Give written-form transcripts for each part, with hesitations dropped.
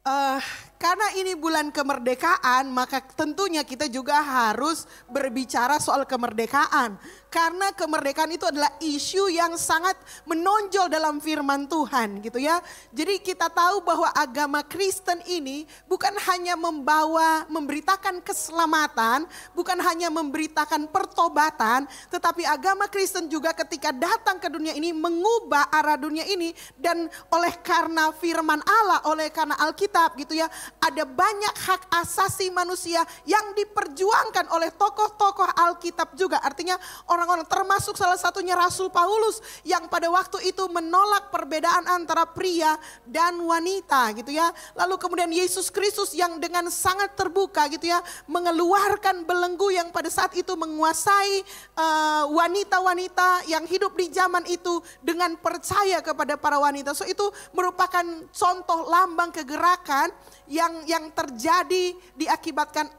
Eh, karena ini bulan kemerdekaan, maka tentunya kita juga harus berbicara soal kemerdekaan. Karena kemerdekaan itu adalah isu yang sangat menonjol dalam firman Tuhan gitu ya. Jadi kita tahu bahwa agama Kristen ini bukan hanya memberitakan keselamatan, bukan hanya memberitakan pertobatan, tetapi agama Kristen juga ketika datang ke dunia ini mengubah arah dunia ini. Dan oleh karena firman Allah, oleh karena Alkitab gitu ya, ada banyak hak asasi manusia yang diperjuangkan oleh tokoh-tokoh Alkitab juga. Artinya orang-orang, termasuk salah satunya Rasul Paulus yang pada waktu itu menolak perbedaan antara pria dan wanita gitu ya. Lalu kemudian Yesus Kristus yang dengan sangat terbuka gitu ya, mengeluarkan belenggu yang pada saat itu menguasai wanita-wanita yang hidup di zaman itu dengan percaya kepada para wanita. So itu merupakan contoh lambang kegerakan yang terjadi diakibatkan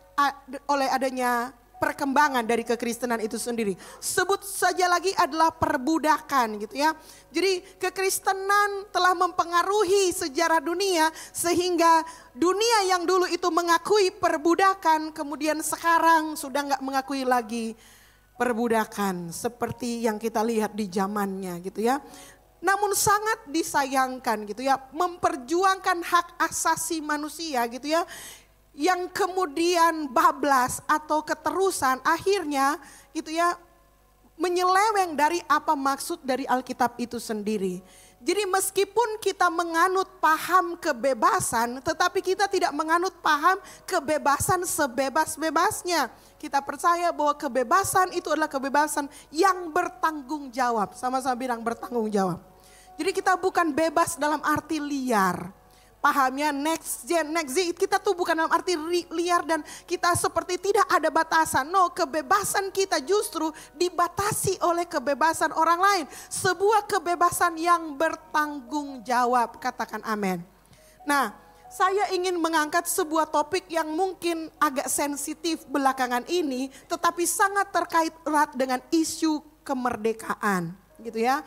oleh adanya perkembangan dari kekristenan itu sendiri. Sebut saja lagi adalah perbudakan gitu ya. Jadi kekristenan telah mempengaruhi sejarah dunia sehingga dunia yang dulu itu mengakui perbudakan kemudian sekarang sudah nggak mengakui lagi perbudakan seperti yang kita lihat di zamannya gitu ya. Namun sangat disayangkan gitu ya, memperjuangkan hak asasi manusia gitu ya, yang kemudian bablas atau keterusan akhirnya gitu ya menyeleweng dari apa maksud dari Alkitab itu sendiri. Jadi meskipun kita menganut paham kebebasan, tetapi kita tidak menganut paham kebebasan sebebas-bebasnya. Kita percaya bahwa kebebasan itu adalah kebebasan yang bertanggung jawab. Sama-sama bilang bertanggung jawab. Jadi kita bukan bebas dalam arti liar. Pahamnya next gen, kita tuh bukan dalam arti liar dan kita seperti tidak ada batasan. No, kebebasan kita justru dibatasi oleh kebebasan orang lain. Sebuah kebebasan yang bertanggung jawab, katakan amin. Nah, saya ingin mengangkat sebuah topik yang mungkin agak sensitif belakangan ini, tetapi sangat terkait erat dengan isu kemerdekaan gitu ya.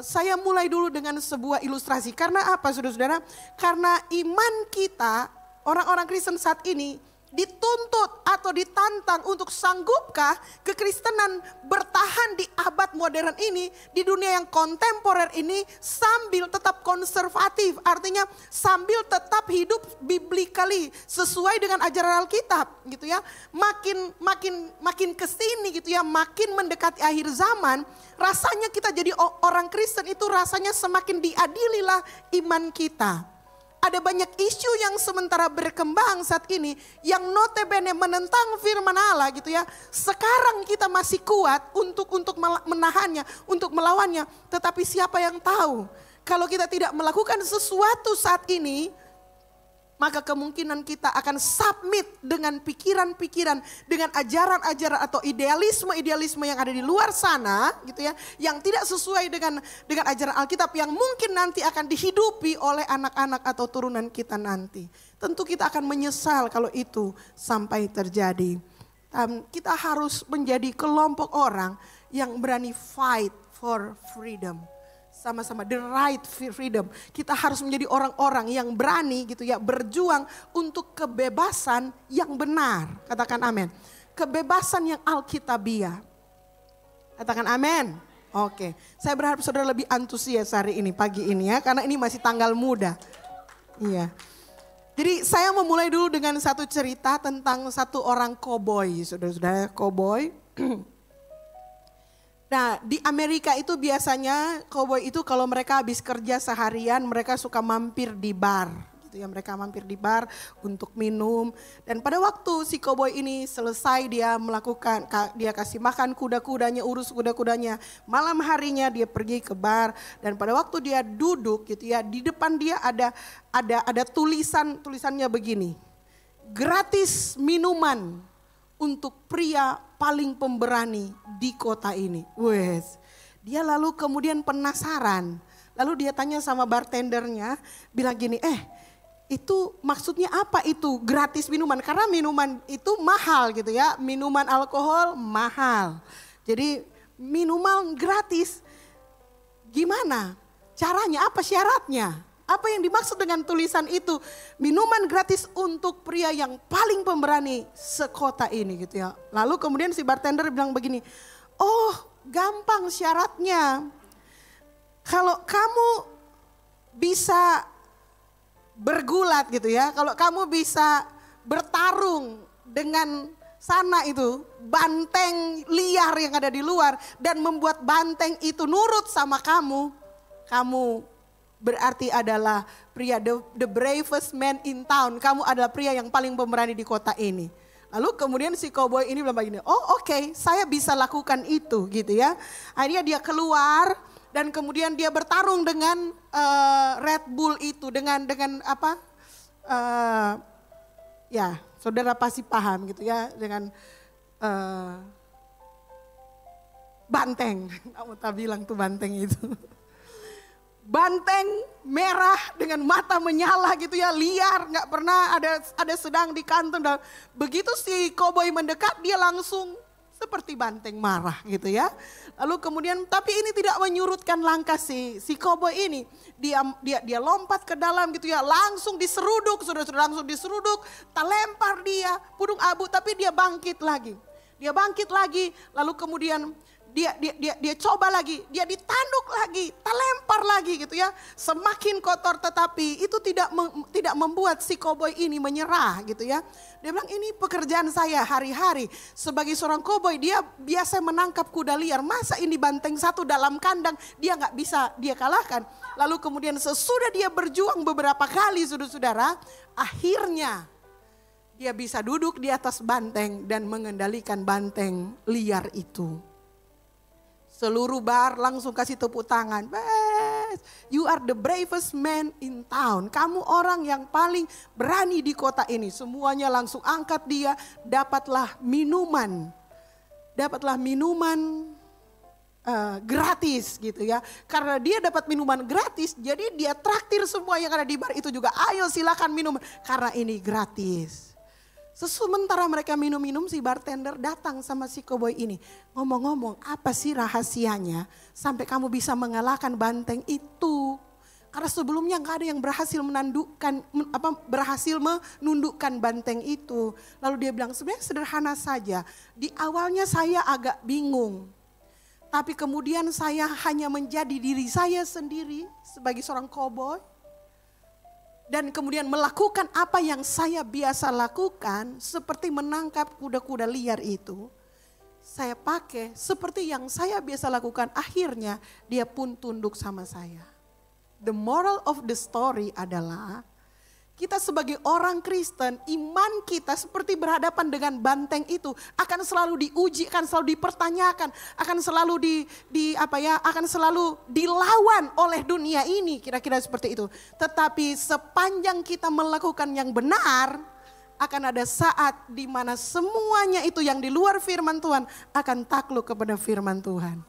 Saya mulai dulu dengan sebuah ilustrasi. Karena apa saudara-saudara? Karena iman kita, orang-orang Kristen saat ini dituntut atau ditantang untuk sanggupkah kekristenan bertahan di abad modern ini, di dunia yang kontemporer ini sambil tetap konservatif. Artinya sambil tetap hidup biblically sesuai dengan ajaran Alkitab gitu ya. Makin kesini gitu ya, makin mendekati akhir zaman, rasanya kita jadi orang Kristen itu rasanya semakin diadililah iman kita. Ada banyak isu yang sementara berkembang saat ini yang notabene menentang firman Allah gitu ya. Sekarang kita masih kuat untuk menahannya, untuk melawannya. Tetapi siapa yang tahu kalau kita tidak melakukan sesuatu saat ini, maka kemungkinan kita akan submit dengan pikiran-pikiran, dengan ajaran-ajaran atau idealisme-idealisme yang ada di luar sana gitu ya, yang tidak sesuai dengan ajaran Alkitab yang mungkin nanti akan dihidupi oleh anak-anak atau turunan kita nanti. Tentu kita akan menyesal kalau itu sampai terjadi. Kita harus menjadi kelompok orang yang berani fight for freedom. Sama-sama the right freedom. Kita harus menjadi orang-orang yang berani gitu ya, berjuang untuk kebebasan yang benar. Katakan amin. Kebebasan yang alkitabiah. Katakan amin. Oke, saya berharap saudara lebih antusias hari ini, pagi ini ya, karena ini masih tanggal muda. Iya. Jadi saya memulai dulu dengan satu cerita tentang satu orang koboi, saudara-saudara, koboi. Nah, di Amerika itu biasanya koboi itu kalau mereka habis kerja seharian mereka suka mampir di bar gitu ya, mereka mampir di bar untuk minum. Dan pada waktu si koboi ini selesai dia kasih makan kuda-kudanya, urus kuda-kudanya. Malam harinya dia pergi ke bar dan pada waktu dia duduk gitu ya, di depan dia ada tulisannya begini. Gratis minuman untuk pria paling pemberani di kota ini. Wes, dia lalu kemudian penasaran. Lalu dia tanya sama bartendernya, bilang gini, itu maksudnya apa itu gratis minuman? Karena minuman itu mahal gitu ya, minuman alkohol mahal. Jadi minuman gratis, gimana caranya, apa syaratnya? Apa yang dimaksud dengan tulisan itu? Minuman gratis untuk pria yang paling pemberani sekota ini gitu ya. Lalu kemudian si bartender bilang begini, oh gampang syaratnya. Kalau kamu bisa bergulat gitu ya, kalau kamu bisa bertarung dengan sana itu banteng liar yang ada di luar dan membuat banteng itu nurut sama kamu, kamu berarti adalah pria the bravest man in town. Kamu adalah pria yang paling pemberani di kota ini. Lalu kemudian si cowboy ini bilang begini, oh oke, saya bisa lakukan itu gitu ya. Akhirnya dia keluar dan kemudian dia bertarung dengan Red Bull itu dengan apa? Ya saudara pasti paham gitu ya, dengan banteng. Kamu tak bilang tuh banteng itu. Banteng merah dengan mata menyala gitu ya, liar, nggak pernah ada sedang di kantung. Dan begitu si koboi mendekat, dia langsung seperti banteng marah gitu ya. Lalu kemudian, tapi ini tidak menyurutkan langkah si koboi ini. Dia lompat ke dalam gitu ya, langsung diseruduk, sudah langsung diseruduk, tak lempar dia pudung abu, tapi dia bangkit lagi. Dia bangkit lagi, lalu kemudian dia coba lagi, dia ditanduk lagi, terlempar lagi gitu ya. Semakin kotor, tetapi itu tidak membuat si koboi ini menyerah gitu ya. Dia bilang ini pekerjaan saya hari-hari. Sebagai seorang koboi dia biasa menangkap kuda liar. Masa ini banteng satu dalam kandang dia nggak bisa dia kalahkan. Lalu kemudian sesudah dia berjuang beberapa kali saudara-saudara, akhirnya dia bisa duduk di atas banteng dan mengendalikan banteng liar itu. Seluruh bar langsung kasih tepuk tangan. Best, you are the bravest man in town. Kamu orang yang paling berani di kota ini. Semuanya langsung angkat dia. Dapatlah minuman. Gratis gitu ya. Karena dia dapat minuman gratis. Jadi dia traktir semua yang ada di bar itu juga. Ayo silakan minum. Karena ini gratis. Sementara mereka minum-minum, si bartender datang sama si koboi ini. Ngomong-ngomong, apa sih rahasianya sampai kamu bisa mengalahkan banteng itu? Karena sebelumnya gak ada yang berhasil menundukkan banteng itu. Lalu dia bilang sebenarnya sederhana saja. Di awalnya saya agak bingung. Tapi kemudian saya hanya menjadi diri saya sendiri sebagai seorang koboi. Dan kemudian melakukan apa yang saya biasa lakukan, seperti menangkap kuda-kuda liar itu. Saya pakai seperti yang saya biasa lakukan, akhirnya dia pun tunduk sama saya. The moral of the story adalah kita sebagai orang Kristen, iman kita seperti berhadapan dengan banteng itu akan selalu diuji, akan selalu dipertanyakan, akan selalu akan selalu dilawan oleh dunia ini, kira-kira seperti itu. Tetapi sepanjang kita melakukan yang benar, akan ada saat di mana semuanya itu yang di luar firman Tuhan akan takluk kepada firman Tuhan.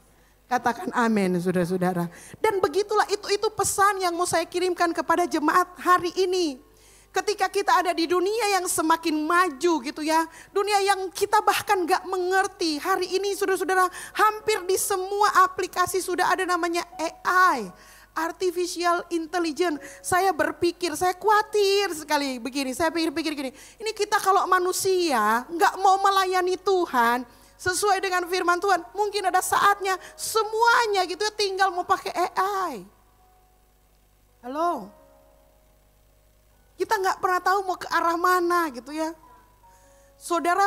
Katakan amin saudara-saudara. Dan begitulah itu pesan yang mau saya kirimkan kepada jemaat hari ini. Ketika kita ada di dunia yang semakin maju gitu ya. Dunia yang kita bahkan gak mengerti. Hari ini saudara-saudara hampir di semua aplikasi sudah ada namanya AI. Artificial Intelligence. Saya berpikir, saya khawatir sekali begini. Saya pikir gini. Ini kita kalau manusia gak mau melayani Tuhan sesuai dengan firman Tuhan. Mungkin ada saatnya semuanya gitu ya tinggal mau pakai AI. Halo. Kita nggak pernah tahu mau ke arah mana gitu ya. Saudara,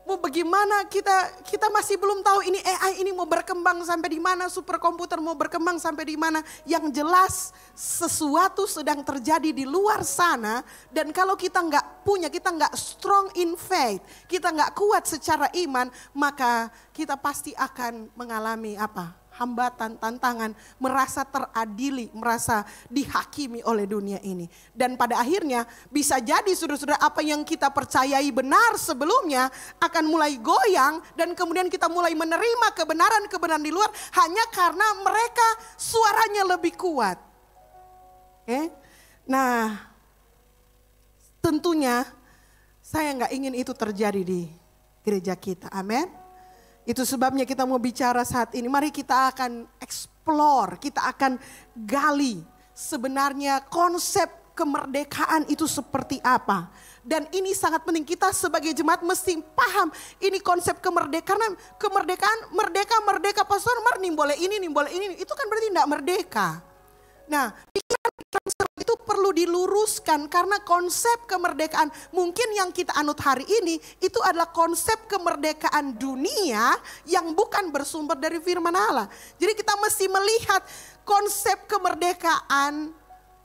mau bagaimana kita masih belum tahu ini AI ini mau berkembang sampai di mana, superkomputer mau berkembang sampai di mana. Yang jelas sesuatu sedang terjadi di luar sana dan kalau kita nggak strong in faith, kita nggak kuat secara iman, maka kita pasti akan mengalami hambatan, tantangan, merasa teradili, merasa dihakimi oleh dunia ini. Dan pada akhirnya bisa jadi saudara-saudara apa yang kita percayai benar sebelumnya akan mulai goyang dan kemudian kita mulai menerima kebenaran-kebenaran di luar hanya karena mereka suaranya lebih kuat. Oke? Nah, tentunya saya nggak ingin itu terjadi di gereja kita. Amin. Itu sebabnya kita mau bicara saat ini. Mari kita akan explore, kita akan gali sebenarnya konsep kemerdekaan itu seperti apa. Dan ini sangat penting, kita sebagai jemaat mesti paham ini konsep kemerdekaan. Karena kemerdekaan, merdeka pastor, nih boleh ini, itu kan berarti tidak merdeka. Nah, pikiran itu perlu diluruskan karena konsep kemerdekaan mungkin yang kita anut hari ini itu adalah konsep kemerdekaan dunia yang bukan bersumber dari firman Allah. Jadi kita mesti melihat konsep kemerdekaan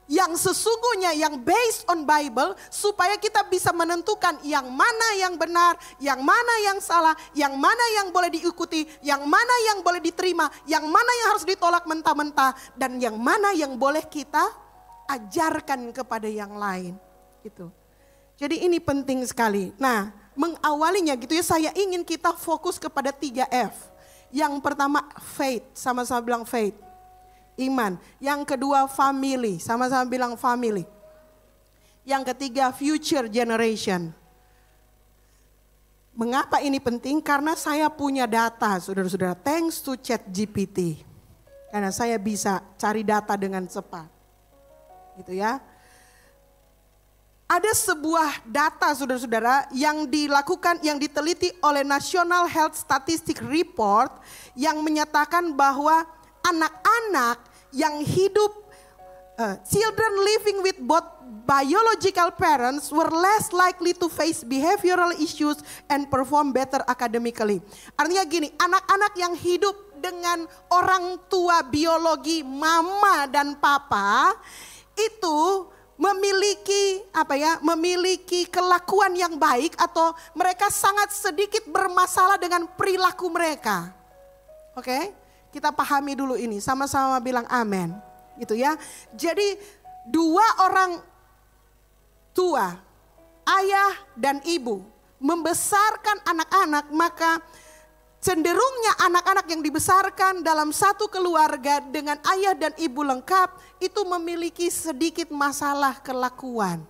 yang sesungguhnya, yang based on Bible, supaya kita bisa menentukan yang mana yang benar, yang mana yang salah, yang mana yang boleh diikuti, yang mana yang boleh diterima, yang mana yang harus ditolak mentah-mentah, dan yang mana yang boleh kita ajarkan kepada yang lain. Gitu. Jadi ini penting sekali. Nah, mengawalinya gitu ya, saya ingin kita fokus kepada 3F. Yang pertama faith, sama-sama bilang faith. Iman. Yang kedua family, sama-sama bilang family. Yang ketiga future generation. Mengapa ini penting? Karena saya punya data, saudara-saudara, thanks to ChatGPT. Karena saya bisa cari data dengan cepat. Gitu ya. Ada sebuah data, saudara-saudara, yang dilakukan, yang diteliti oleh National Health Statistics Report yang menyatakan bahwa anak-anak yang hidup, children living with both biological parents were less likely to face behavioral issues and perform better academically. Artinya gini, anak-anak yang hidup dengan orang tua biologi mama dan papa itu memiliki kelakuan yang baik atau mereka sangat sedikit bermasalah dengan perilaku mereka. Oke? Kita pahami dulu ini, sama-sama bilang amin. Gitu ya. Jadi dua orang tua, ayah dan ibu membesarkan anak-anak, maka cenderungnya anak-anak yang dibesarkan dalam satu keluarga dengan ayah dan ibu lengkap itu memiliki sedikit masalah kelakuan.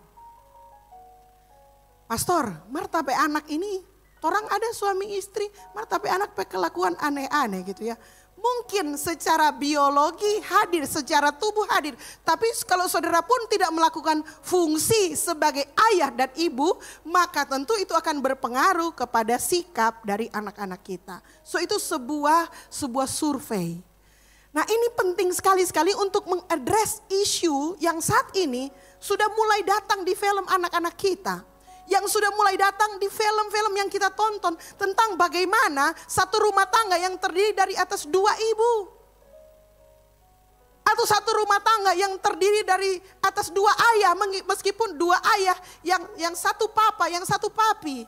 Pastor, tapi anak ini, orang ada suami istri, tapi anak kelakuan aneh-aneh gitu ya. Mungkin secara biologi hadir, secara tubuh hadir. Tapi kalau saudara pun tidak melakukan fungsi sebagai ayah dan ibu, maka tentu itu akan berpengaruh kepada sikap dari anak-anak kita. So itu sebuah survei. Nah ini penting sekali untuk mengadres isu yang saat ini sudah mulai datang di film anak-anak kita. Yang sudah mulai datang di film-film yang kita tonton tentang bagaimana satu rumah tangga yang terdiri dari atas dua ibu. Atau satu rumah tangga yang terdiri dari atas dua ayah, meskipun dua ayah yang satu papa, yang satu papi.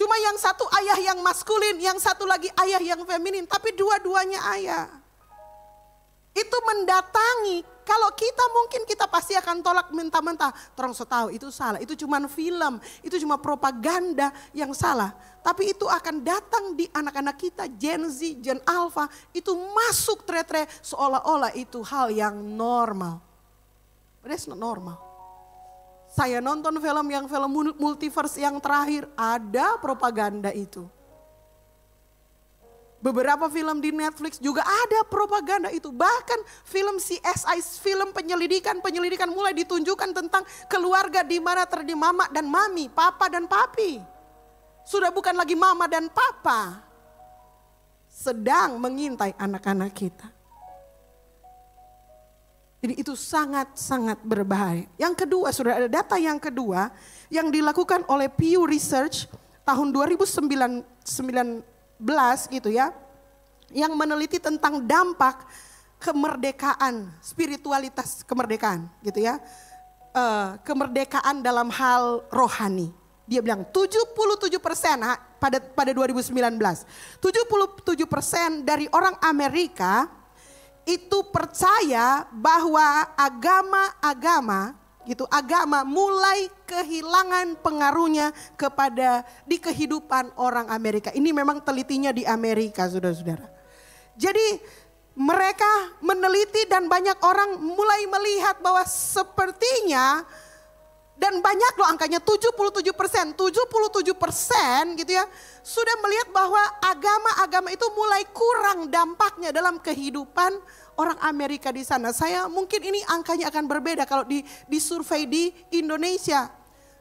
Cuma yang satu ayah yang maskulin, yang satu lagi ayah yang feminin, tapi dua-duanya ayah. Itu mendatangi, kalau kita mungkin kita pasti akan tolak mentah-mentah. Terang tahu itu salah, itu cuma film, itu cuma propaganda yang salah. Tapi itu akan datang di anak-anak kita, Gen Z, Gen Alpha, itu masuk tre-tre seolah-olah itu hal yang normal. That's not normal. Saya nonton film multiverse yang terakhir, ada propaganda itu. Beberapa film di Netflix juga ada propaganda itu. Bahkan film CSI, film penyelidikan mulai ditunjukkan tentang keluarga di mana terdiri mama dan mami, papa dan papi. Sudah bukan lagi mama dan papa. Sedang mengintai anak-anak kita. Jadi itu sangat-sangat berbahaya. Yang kedua, sudah ada data yang kedua yang dilakukan oleh Pew Research tahun 2019 gitu ya, yang meneliti tentang dampak kemerdekaan, spiritualitas kemerdekaan gitu ya, kemerdekaan dalam hal rohani. Dia bilang 77% pada 2019, 77% dari orang Amerika itu percaya bahwa agama mulai kehilangan pengaruhnya di kehidupan orang Amerika. Ini memang telitinya di Amerika, saudara-saudara. Jadi mereka meneliti dan banyak orang mulai melihat bahwa sepertinya, dan banyak loh angkanya 77% gitu ya, sudah melihat bahwa agama-agama itu mulai kurang dampaknya dalam kehidupan orang Amerika di sana. Mungkin ini angkanya akan berbeda kalau di survei di Indonesia.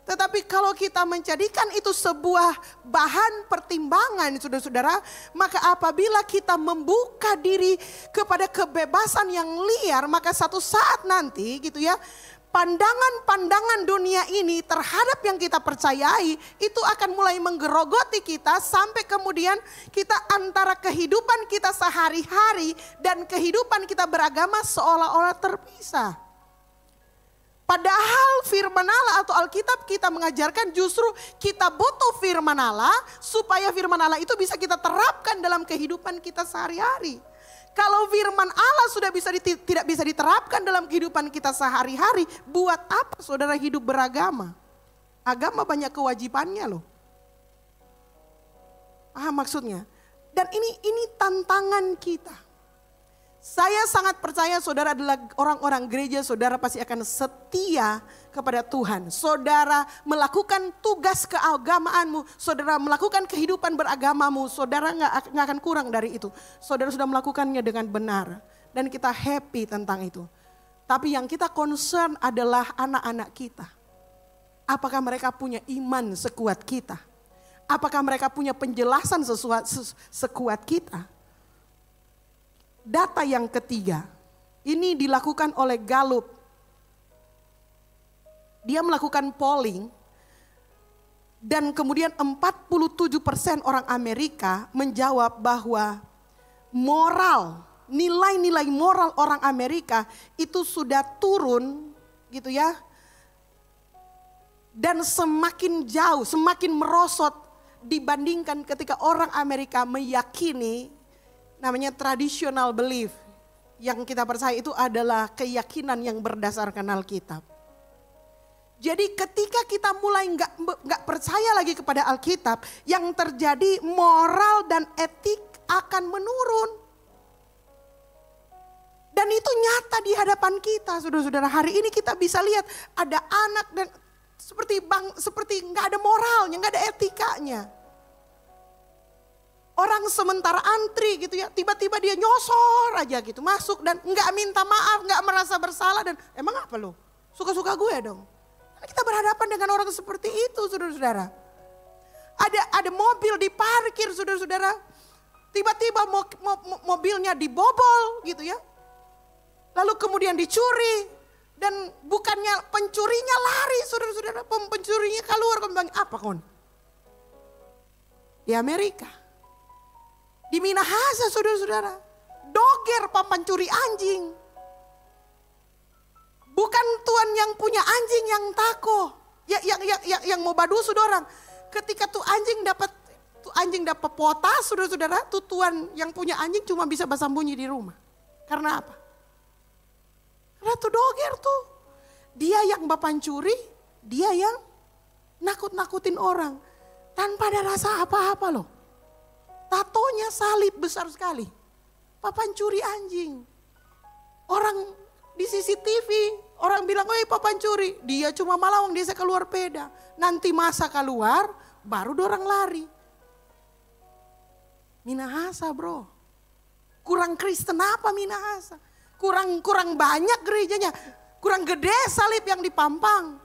Tetapi kalau kita menjadikan itu sebuah bahan pertimbangan saudara-saudara, maka apabila kita membuka diri kepada kebebasan yang liar, maka satu saat nanti gitu ya, pandangan-pandangan dunia ini terhadap yang kita percayai itu akan mulai menggerogoti kita sampai kemudian kita antara kehidupan kita sehari-hari dan kehidupan kita beragama seolah-olah terpisah. Padahal firman Allah atau Alkitab kita mengajarkan justru kita butuh firman Allah supaya firman Allah itu bisa kita terapkan dalam kehidupan kita sehari-hari. Kalau firman Allah sudah tidak bisa diterapkan dalam kehidupan kita sehari-hari, buat apa saudara hidup beragama? Agama banyak kewajibannya loh. Paham maksudnya? Dan ini tantangan kita. Saya sangat percaya saudara adalah orang-orang gereja, saudara pasti akan setia kepada Tuhan. Saudara melakukan tugas keagamaanmu, saudara melakukan kehidupan beragamamu, saudara nggak akan kurang dari itu. Saudara sudah melakukannya dengan benar dan kita happy tentang itu. Tapi yang kita concern adalah anak-anak kita. Apakah mereka punya iman sekuat kita? Apakah mereka punya penjelasan sekuat kita? Data yang ketiga, ini dilakukan oleh Gallup. Dia melakukan polling dan kemudian 47% orang Amerika menjawab bahwa nilai-nilai moral orang Amerika itu sudah turun gitu ya. Dan semakin jauh, semakin merosot dibandingkan ketika orang Amerika meyakini namanya traditional belief. Yang kita percaya itu adalah keyakinan yang berdasarkan Alkitab. Jadi ketika kita mulai nggak percaya lagi kepada Alkitab, yang terjadi moral dan etik akan menurun. Dan itu nyata di hadapan kita, saudara-saudara. Hari ini kita bisa lihat ada anak dan seperti nggak ada moralnya, nggak ada etikanya. Orang sementara antri gitu ya, tiba-tiba dia nyosor aja gitu, masuk dan nggak minta maaf, nggak merasa bersalah dan emang apa lo? Suka-suka gue dong. Karena kita berhadapan dengan orang seperti itu, saudara-saudara. Ada mobil diparkir, saudara-saudara. Tiba-tiba mobilnya dibobol gitu ya. Lalu kemudian dicuri dan bukannya pencurinya lari, saudara-saudara. Pencurinya keluar, bilang apa kon? Di Amerika. Di Minahasa saudara-saudara, doger pencuri anjing. Bukan tuan yang punya anjing yang tako, yang mau badusu orang. Ketika tuh anjing dapat potas saudara-saudara, tuh tuan yang punya anjing cuma bisa bersembunyi di rumah. Karena apa? Karena tuh doger tuh, dia yang pencuri, dia yang nakut-nakutin orang tanpa ada rasa apa-apa loh. Tatonya salib besar sekali. Pencuri anjing. Orang di CCTV, orang bilang, "Woi, pencuri." Dia cuma malawang, dia keluar peda. Nanti masa keluar, baru dorang lari. Minahasa bro. Kurang Kristen apa Minahasa? Kurang banyak gerejanya. Kurang gede salib yang dipampang.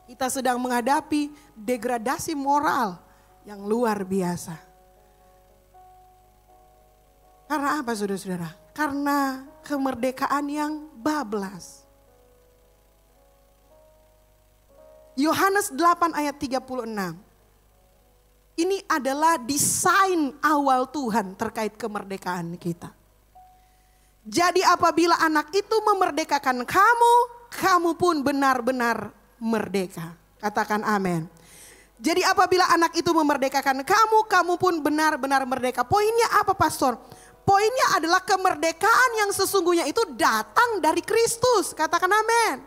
Kita sedang menghadapi degradasi moral yang luar biasa. Karena apa saudara-saudara? Karena kemerdekaan yang bablas. Yohanes 8 ayat 36. Ini adalah desain awal Tuhan terkait kemerdekaan kita. Jadi apabila anak itu memerdekakan kamu, kamu pun benar-benar merdeka. Katakan amin. Jadi apabila anak itu memerdekakan kamu, kamu pun benar-benar merdeka. Poinnya apa pastor? Poinnya adalah kemerdekaan yang sesungguhnya itu datang dari Kristus. Katakan amin.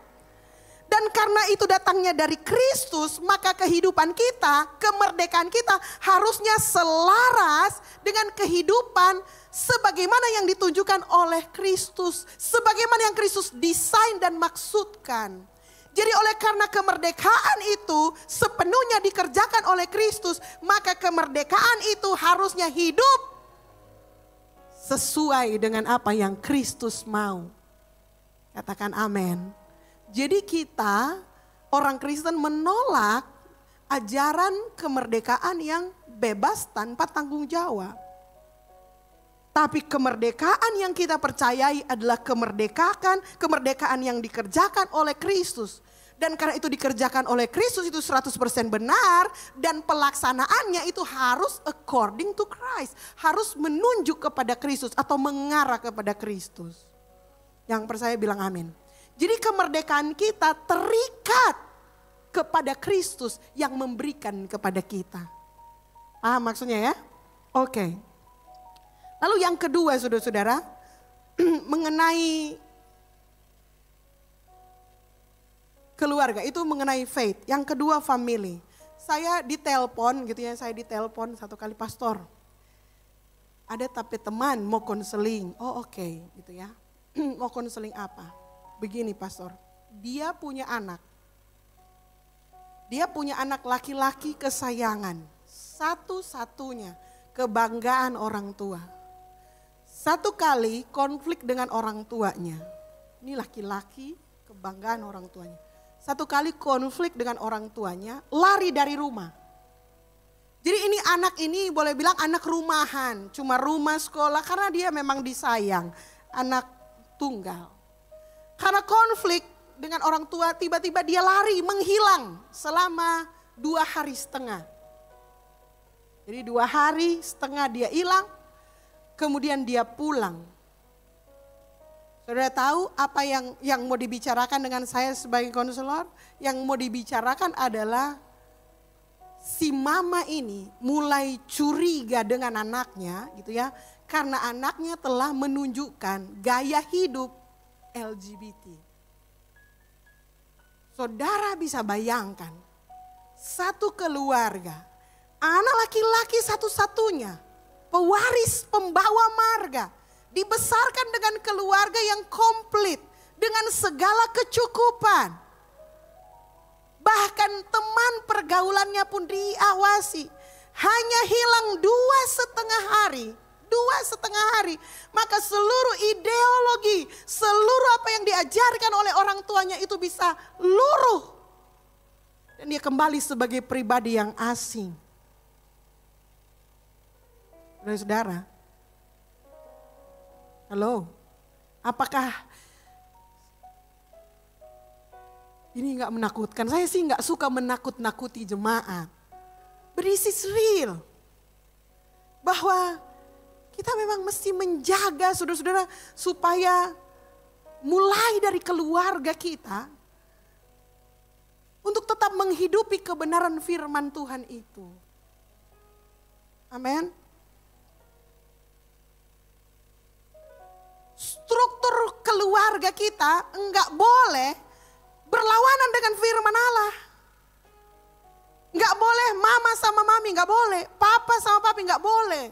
Dan karena itu datangnya dari Kristus, maka kehidupan kita, kemerdekaan kita harusnya selaras dengan kehidupan sebagaimana yang ditunjukkan oleh Kristus. Sebagaimana yang Kristus desain dan maksudkan. Jadi oleh karena kemerdekaan itu sepenuhnya dikerjakan oleh Kristus, maka kemerdekaan itu harusnya hidup sesuai dengan apa yang Kristus mau. Katakan amin. Jadi kita orang Kristen menolak ajaran kemerdekaan yang bebas tanpa tanggung jawab. Tapi kemerdekaan yang kita percayai adalah kemerdekaan yang dikerjakan oleh Kristus. Dan karena itu dikerjakan oleh Kristus itu 100% benar. Dan pelaksanaannya itu harus according to Christ. Harus menunjuk kepada Kristus atau mengarah kepada Kristus. Yang percaya bilang amin. Jadi kemerdekaan kita terikat kepada Kristus yang memberikan kepada kita. Paham maksudnya ya? Oke. Lalu yang kedua saudara-saudara, mengenai keluarga itu mengenai faith. Yang kedua family. Saya ditelepon gitu ya, satu kali, pastor. Ada tapi teman mau konseling. Oh oke, gitu ya. Mau konseling apa? Begini pastor, dia punya anak. Dia punya anak laki-laki kesayangan. Satu-satunya kebanggaan orang tua. Satu kali konflik dengan orang tuanya. Ini laki-laki kebanggaan orang tuanya. Satu kali konflik dengan orang tuanya, lari dari rumah. Jadi ini anak ini boleh bilang anak rumahan. Cuma rumah sekolah karena dia memang disayang. Anak tunggal. Karena konflik dengan orang tua tiba-tiba dia lari menghilang selama 2 hari setengah. Jadi 2 hari setengah dia hilang. Kemudian dia pulang. Saudara tahu apa yang mau dibicarakan dengan saya sebagai konselor? Yang mau dibicarakan adalah si mama ini mulai curiga dengan anaknya gitu ya. Karena anaknya telah menunjukkan gaya hidup LGBT. Saudara bisa bayangkan satu keluarga, anak laki-laki satu-satunya, pewaris pembawa marga, dibesarkan dengan keluarga yang komplit, dengan segala kecukupan. Bahkan teman pergaulannya pun diawasi. Hanya hilang 2,5 hari. 2,5 hari. Maka seluruh ideologi, seluruh apa yang diajarkan oleh orang tuanya itu bisa luruh. Dan dia kembali sebagai pribadi yang asing. Saudara, halo, apakah ini gak menakutkan? Saya sih gak suka menakut-nakuti jemaat. But this is real. Bahwa kita memang mesti menjaga saudara-saudara supaya mulai dari keluarga kita untuk tetap menghidupi kebenaran firman Tuhan itu. Amin. Struktur keluarga kita enggak boleh berlawanan dengan firman Allah. Enggak boleh mama sama mami, enggak boleh. Papa sama papi, enggak boleh.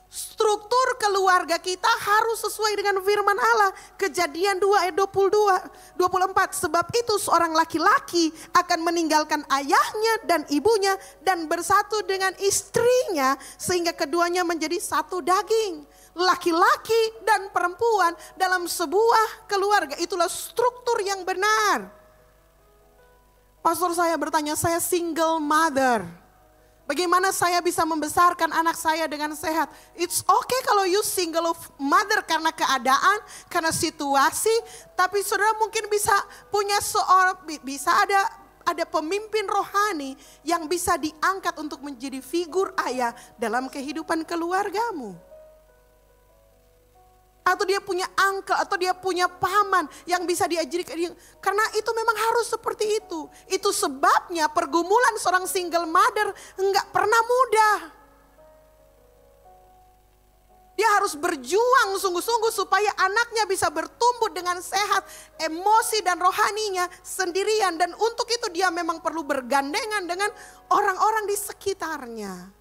Struktur keluarga kita harus sesuai dengan firman Allah. Kejadian 2 ayat 24. Sebab itu seorang laki-laki akan meninggalkan ayahnya dan ibunya dan bersatu dengan istrinya sehingga keduanya menjadi satu daging. Laki-laki dan perempuan dalam sebuah keluarga, itulah struktur yang benar. Pastor saya bertanya, saya single mother. Bagaimana saya bisa membesarkan anak saya dengan sehat? It's okay kalau you single mother karena keadaan, karena situasi. Tapi saudara mungkin bisa punya bisa ada pemimpin rohani yang bisa diangkat untuk menjadi figur ayah dalam kehidupan keluargamu. Atau dia punya uncle, atau dia punya paman yang bisa diajari. Karena itu memang harus seperti itu. Itu sebabnya pergumulan seorang single mother enggak pernah mudah. Dia harus berjuang sungguh-sungguh supaya anaknya bisa bertumbuh dengan sehat, emosi dan rohaninya sendirian. Dan untuk itu dia memang perlu bergandengan dengan orang-orang di sekitarnya.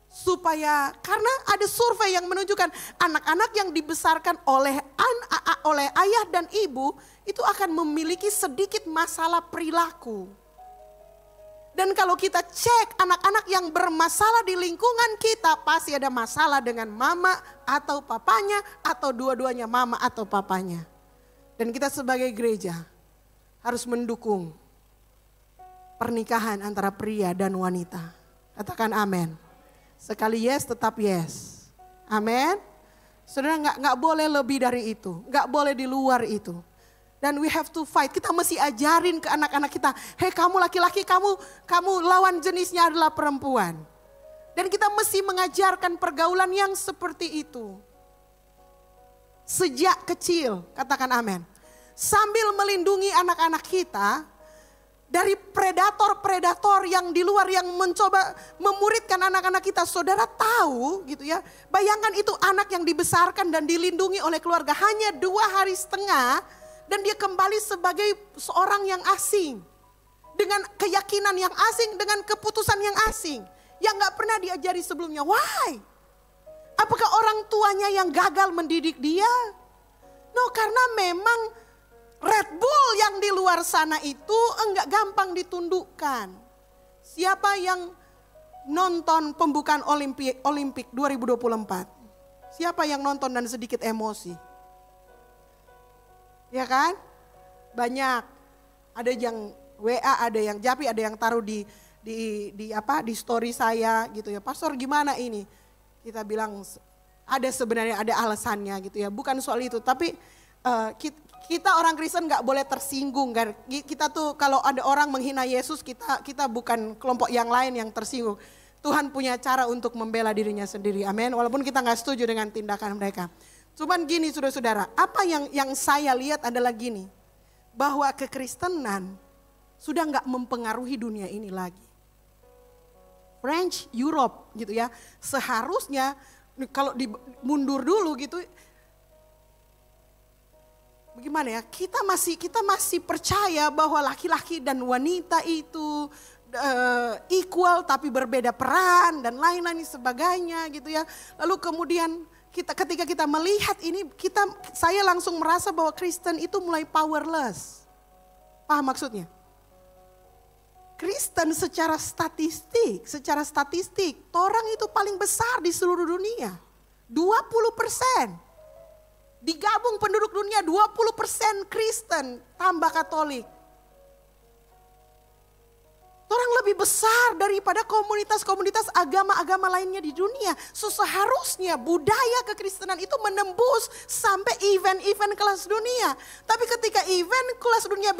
Supaya, karena ada survei yang menunjukkan anak-anak yang dibesarkan oleh ayah dan ibu itu akan memiliki sedikit masalah perilaku. Dan kalau kita cek anak-anak yang bermasalah di lingkungan kita, pasti ada masalah dengan mama atau papanya, atau dua-duanya mama atau papanya. Dan kita sebagai gereja harus mendukung pernikahan antara pria dan wanita. Katakan amin. Sekali yes tetap yes. Amin. Saudara, nggak boleh lebih dari itu, nggak boleh di luar itu. Dan we have to fight. Kita mesti ajarin ke anak-anak kita, hei kamu laki-laki, kamu lawan jenisnya adalah perempuan. Dan kita mesti mengajarkan pergaulan yang seperti itu. Sejak kecil, katakan amin. Sambil melindungi anak-anak kita dari predator-predator yang di luar yang mencoba memuridkan anak-anak kita. Saudara tahu gitu ya, bayangkan itu anak yang dibesarkan dan dilindungi oleh keluarga hanya 2 hari setengah. Dan dia kembali sebagai seorang yang asing. Dengan keyakinan yang asing, dengan keputusan yang asing. Yang gak pernah diajari sebelumnya. Why? Apakah orang tuanya yang gagal mendidik dia? No, karena memang Red Bull yang di luar sana itu enggak gampang ditundukkan. Siapa yang nonton pembukaan Olimpik 2024? Siapa yang nonton dan sedikit emosi? Ya kan? Banyak. Ada yang WA, ada yang Japi, ada yang taruh di story saya gitu ya. Pastor gimana ini? Kita bilang ada sebenarnya ada alasannya gitu ya. Bukan soal itu, tapi kita orang Kristen nggak boleh tersinggung kan. Kita tuh kalau ada orang menghina Yesus, kita bukan kelompok yang lain yang tersinggung. Tuhan punya cara untuk membela dirinya sendiri. Amin. Walaupun kita nggak setuju dengan tindakan mereka. Cuman gini saudara-saudara, apa yang saya lihat adalah gini. Bahwa kekristenan sudah nggak mempengaruhi dunia ini lagi. French, Europe gitu ya. Seharusnya kalau mundur dulu gitu. Bagaimana ya, kita masih percaya bahwa laki-laki dan wanita itu equal tapi berbeda peran dan lain-lain sebagainya gitu ya. Lalu kemudian ketika kita melihat ini, saya langsung merasa bahwa Kristen itu mulai powerless. Paham maksudnya? Kristen secara statistik, orang itu paling besar di seluruh dunia. 20%. Digabung penduduk dunia 20% Kristen tambah Katolik. Orang lebih besar daripada komunitas-komunitas agama-agama lainnya di dunia. Seharusnya budaya kekristenan itu menembus sampai event-event kelas dunia. Tapi ketika event kelas dunia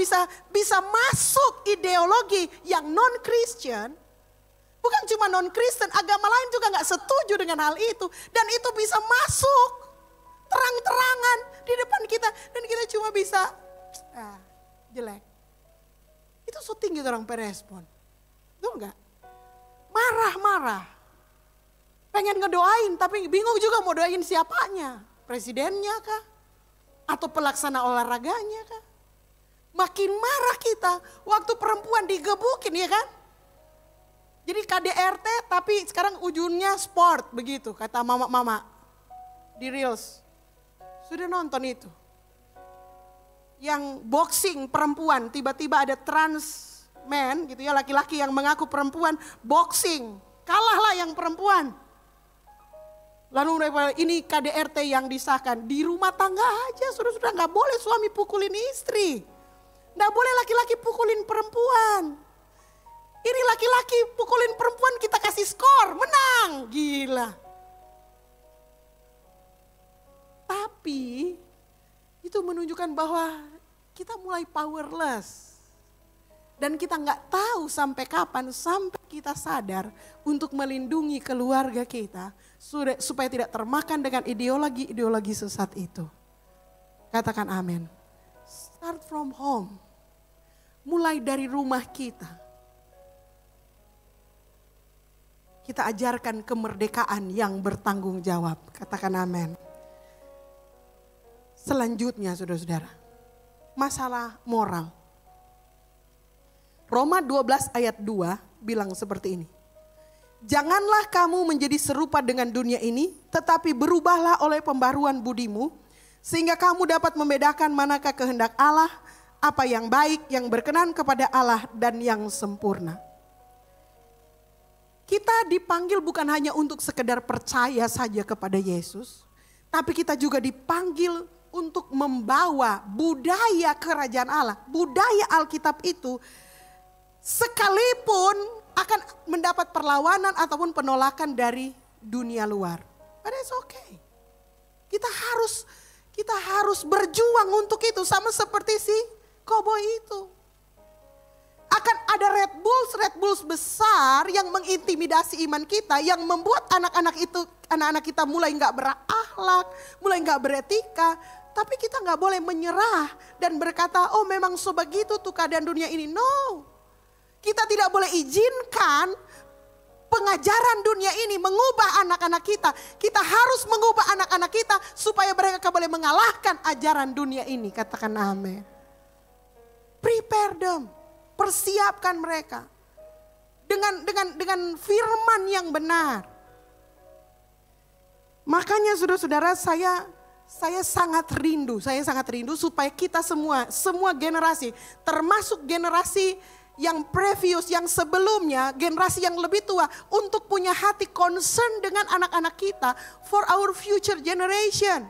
bisa masuk ideologi yang non-Christian, bukan cuma non-Kristen, agama lain juga gak setuju dengan hal itu. Dan itu bisa masuk terang-terangan di depan kita. Dan kita cuma bisa, jelek. Itu so tinggi orang perespon. Betul enggak? Marah-marah. Pengen ngedoain tapi bingung juga mau doain siapanya. Presidennya kah? Atau pelaksana olahraganya kah? Makin marah kita waktu perempuan digebukin ya kan? Jadi KDRT tapi sekarang ujungnya sport begitu kata mama-mama di Reels. Sudah nonton itu? Yang boxing perempuan tiba-tiba ada trans man gitu ya, laki-laki yang mengaku perempuan boxing, kalahlah yang perempuan. Lalu ini KDRT yang disahkan di rumah tangga aja, sudah nggak boleh suami pukulin istri, nggak boleh laki-laki pukulin perempuan. Ini laki-laki pukulin perempuan kita kasih skor, menang, gila. Tapi itu menunjukkan bahwa kita mulai powerless. Dan kita nggak tahu sampai kapan, sampai kita sadar untuk melindungi keluarga kita supaya tidak termakan dengan ideologi-ideologi sesat itu. Katakan amin. Start from home. Mulai dari rumah kita. Kita ajarkan kemerdekaan yang bertanggung jawab. Katakan amin. Selanjutnya saudara-saudara, masalah moral. Roma 12 ayat 2 bilang seperti ini. Janganlah kamu menjadi serupa dengan dunia ini, tetapi berubahlah oleh pembaruan budimu, sehingga kamu dapat membedakan manakah kehendak Allah, apa yang baik, yang berkenan kepada Allah, dan yang sempurna. Kita dipanggil bukan hanya untuk sekedar percaya saja kepada Yesus, tapi kita juga dipanggil untuk membawa budaya kerajaan Allah. Budaya Alkitab itu sekalipun akan mendapat perlawanan ataupun penolakan dari dunia luar. But it's okay. Kita harus berjuang untuk itu, sama seperti si koboi itu. Akan ada Red Bulls besar yang mengintimidasi iman kita, yang membuat anak-anak kita mulai nggak berakhlak, mulai nggak beretika. Tapi kita nggak boleh menyerah dan berkata, oh memang sebegitu tuh keadaan dunia ini. No, kita tidak boleh izinkan pengajaran dunia ini mengubah anak-anak kita. Kita harus mengubah anak-anak kita supaya mereka boleh mengalahkan ajaran dunia ini. Katakan amin. Prepare them. Persiapkan mereka dengan firman yang benar. Makanya saudara-saudara, saya sangat rindu supaya kita semua generasi, termasuk generasi yang previous, yang sebelumnya, generasi yang lebih tua, untuk punya hati concern dengan anak-anak kita for our future generation.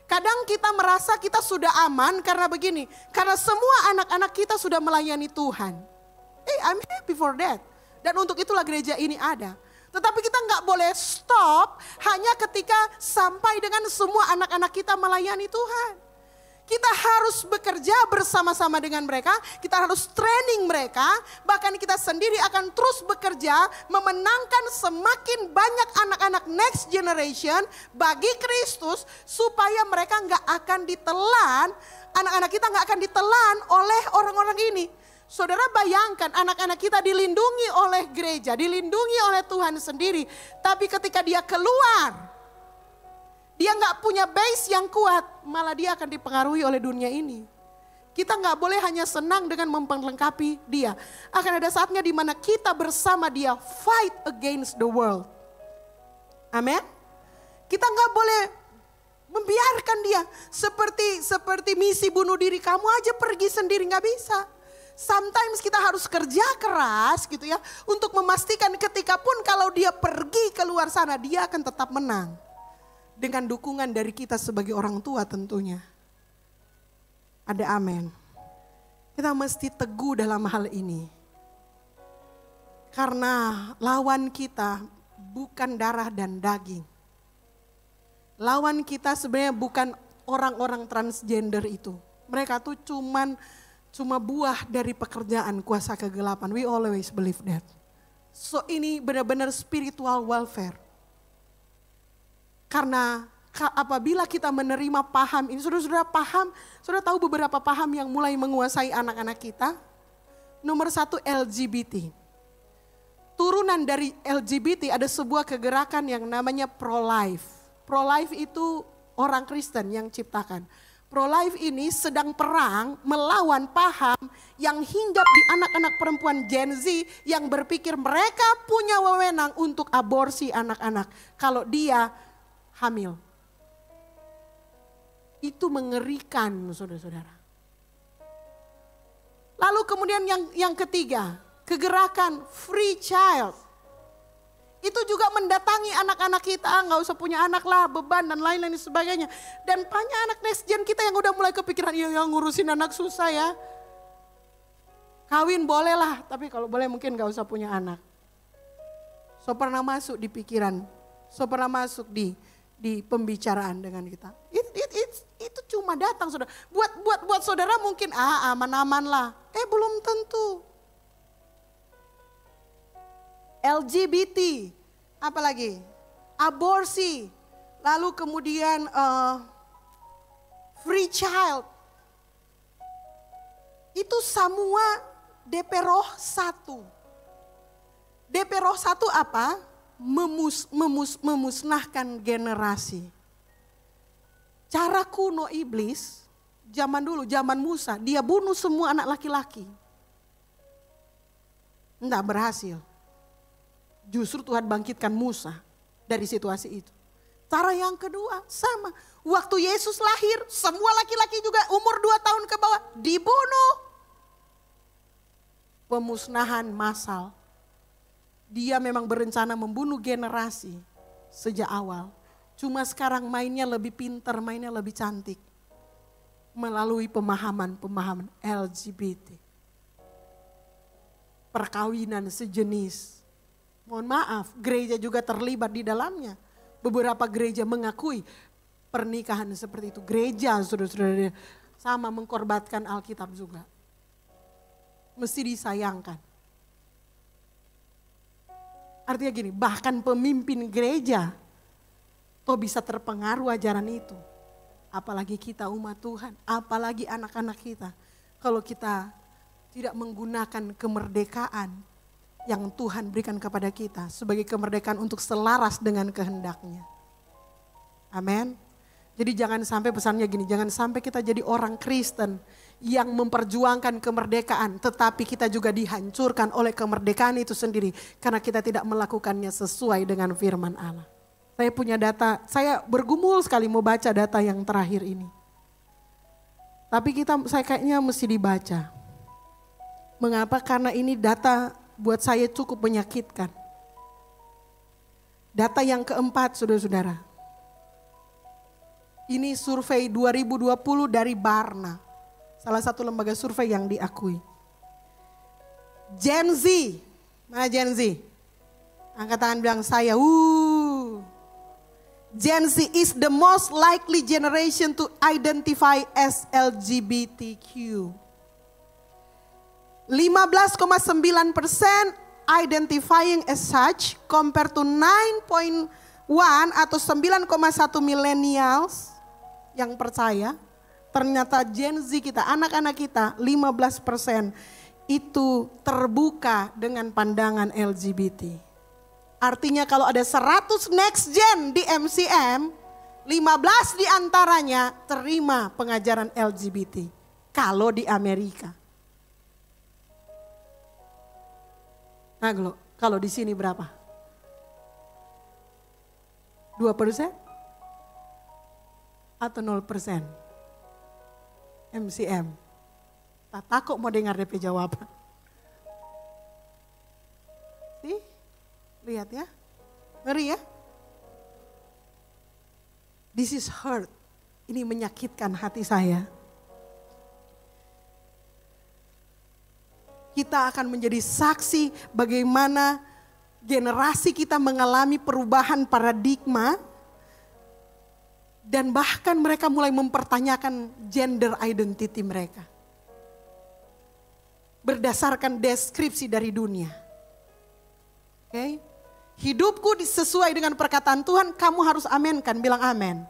Kadang kita merasa kita sudah aman karena begini. Karena semua anak-anak kita sudah melayani Tuhan. I'm happy for that. Dan untuk itulah gereja ini ada. Tetapi kita nggak boleh stop hanya ketika sampai dengan semua anak-anak kita melayani Tuhan. Kita harus bekerja bersama-sama dengan mereka, kita harus training mereka, bahkan kita sendiri akan terus bekerja memenangkan semakin banyak anak-anak next generation bagi Kristus supaya mereka nggak akan ditelan, anak-anak kita nggak akan ditelan oleh orang-orang ini. Saudara bayangkan anak-anak kita dilindungi oleh gereja, dilindungi oleh Tuhan sendiri, tapi ketika dia keluar, dia nggak punya base yang kuat, malah dia akan dipengaruhi oleh dunia ini. Kita nggak boleh hanya senang dengan memperlengkapi dia. Akan ada saatnya di mana kita bersama dia fight against the world. Amin. Kita nggak boleh membiarkan dia seperti misi bunuh diri, kamu aja pergi sendiri nggak bisa. Sometimes kita harus kerja keras gitu ya, untuk memastikan ketika pun kalau dia pergi keluar sana, dia akan tetap menang. Dengan dukungan dari kita sebagai orang tua tentunya. Ada amin. Kita mesti teguh dalam hal ini. Karena lawan kita bukan darah dan daging. Lawan kita sebenarnya bukan orang-orang transgender itu. Mereka tuh cuma buah dari pekerjaan kuasa kegelapan. We always believe that. So ini benar-benar spiritual warfare. Karena apabila kita menerima paham ini, saudara paham, saudara tahu beberapa paham yang mulai menguasai anak-anak kita. Nomor 1, LGBT. Turunan dari LGBT ada sebuah kegerakan yang namanya pro-life. Pro-life itu orang Kristen yang ciptakan. Pro-life ini sedang perang melawan paham yang hinggap di anak-anak perempuan Gen Z yang berpikir mereka punya wewenang untuk aborsi anak-anak. Kalau dia hamil. Itu mengerikan saudara-saudara. Lalu kemudian yang ketiga, kegerakan free child. Itu juga mendatangi anak-anak kita, nggak usah punya anak lah, beban dan lain-lain sebagainya. Dan banyak anak next gen kita yang udah mulai kepikiran, yang ngurusin anak susah ya. Kawin boleh lah, tapi kalau boleh mungkin nggak usah punya anak. So pernah masuk di pikiran, so pernah masuk di pembicaraan dengan kita. Itu cuma datang saudara. Buat saudara mungkin aman-aman lah. Belum tentu. LGBT, apalagi aborsi, lalu kemudian free child. Itu semua DP Roh 1. DP Roh 1 apa? Memusnahkan generasi. Cara kuno iblis, zaman dulu, zaman Musa, dia bunuh semua anak laki-laki. Enggak berhasil. Justru Tuhan bangkitkan Musa dari situasi itu. Cara yang kedua sama. Waktu Yesus lahir, semua laki-laki juga umur 2 tahun ke bawah dibunuh. Pemusnahan massal. Dia memang berencana membunuh generasi sejak awal. Cuma sekarang mainnya lebih pintar, mainnya lebih cantik. Melalui pemahaman LGBT. Perkawinan sejenis. Mohon maaf, gereja juga terlibat di dalamnya. Beberapa gereja mengakui pernikahan seperti itu. Gereja saudara-saudara sama mengkorbankan Alkitab juga. Mesti disayangkan. Artinya gini, bahkan pemimpin gereja toh bisa terpengaruh ajaran itu. Apalagi kita umat Tuhan, apalagi anak-anak kita. Kalau kita tidak menggunakan kemerdekaan yang Tuhan berikan kepada kita sebagai kemerdekaan untuk selaras dengan kehendaknya. Amin. Jadi jangan sampai pesannya gini, jangan sampai kita jadi orang Kristen yang memperjuangkan kemerdekaan tetapi kita juga dihancurkan oleh kemerdekaan itu sendiri karena kita tidak melakukannya sesuai dengan firman Allah. Saya punya data, saya bergumul sekali mau baca data yang terakhir ini. Tapi saya kayaknya mesti dibaca. Mengapa? Karena ini data buat saya cukup menyakitkan. Data yang keempat saudara-saudara. Ini survei 2020 dari Barna. Salah satu lembaga survei yang diakui. Gen Z. Mana Gen Z? Angkat tangan bilang saya. Gen Z is the most likely generation to identify as LGBTQ. 15,9% identifying as such compared to 9,1 atau 9,1 millennials yang percaya. Ternyata Gen Z kita, anak-anak kita 15% itu terbuka dengan pandangan LGBT. Artinya kalau ada 100 next gen di MCM, 15 diantaranya terima pengajaran LGBT. Kalau di Amerika. Nah, kalau di sini berapa? 2% atau 0%? MCM. Tak takut mau dengar DP jawaban. Lihat ya. Ngeri ya. This is hurt. Ini menyakitkan hati saya. Kita akan menjadi saksi bagaimana generasi kita mengalami perubahan paradigma dan bahkan mereka mulai mempertanyakan gender identity mereka. Berdasarkan deskripsi dari dunia. Oke. Hidupku sesuai dengan perkataan Tuhan, kamu harus amenkan, bilang amen.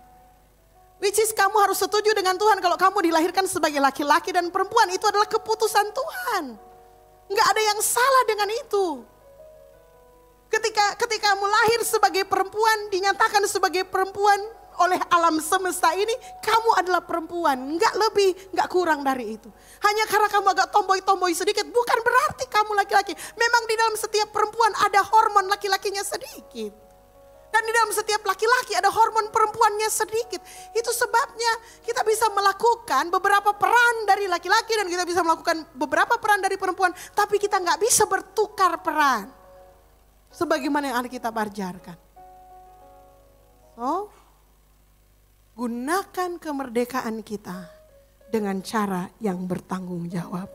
Which is kamu harus setuju dengan Tuhan kalau kamu dilahirkan sebagai laki-laki dan perempuan, itu adalah keputusan Tuhan. Enggak ada yang salah dengan itu. Ketika kamu lahir sebagai perempuan, dinyatakan sebagai perempuan oleh alam semesta ini, kamu adalah perempuan. Enggak lebih, enggak kurang dari itu. Hanya karena kamu agak tomboy-tomboy sedikit, bukan berarti kamu laki-laki. Memang di dalam setiap perempuan ada hormon laki-lakinya sedikit. Dan di dalam setiap laki-laki ada hormon perempuannya sedikit. Itu sebabnya kita bisa melakukan beberapa peran dari laki-laki dan kita bisa melakukan beberapa peran dari perempuan. Tapi kita nggak bisa bertukar peran. Sebagaimana yang Alkitab ajarkan. So, gunakan kemerdekaan kita dengan cara yang bertanggung jawab.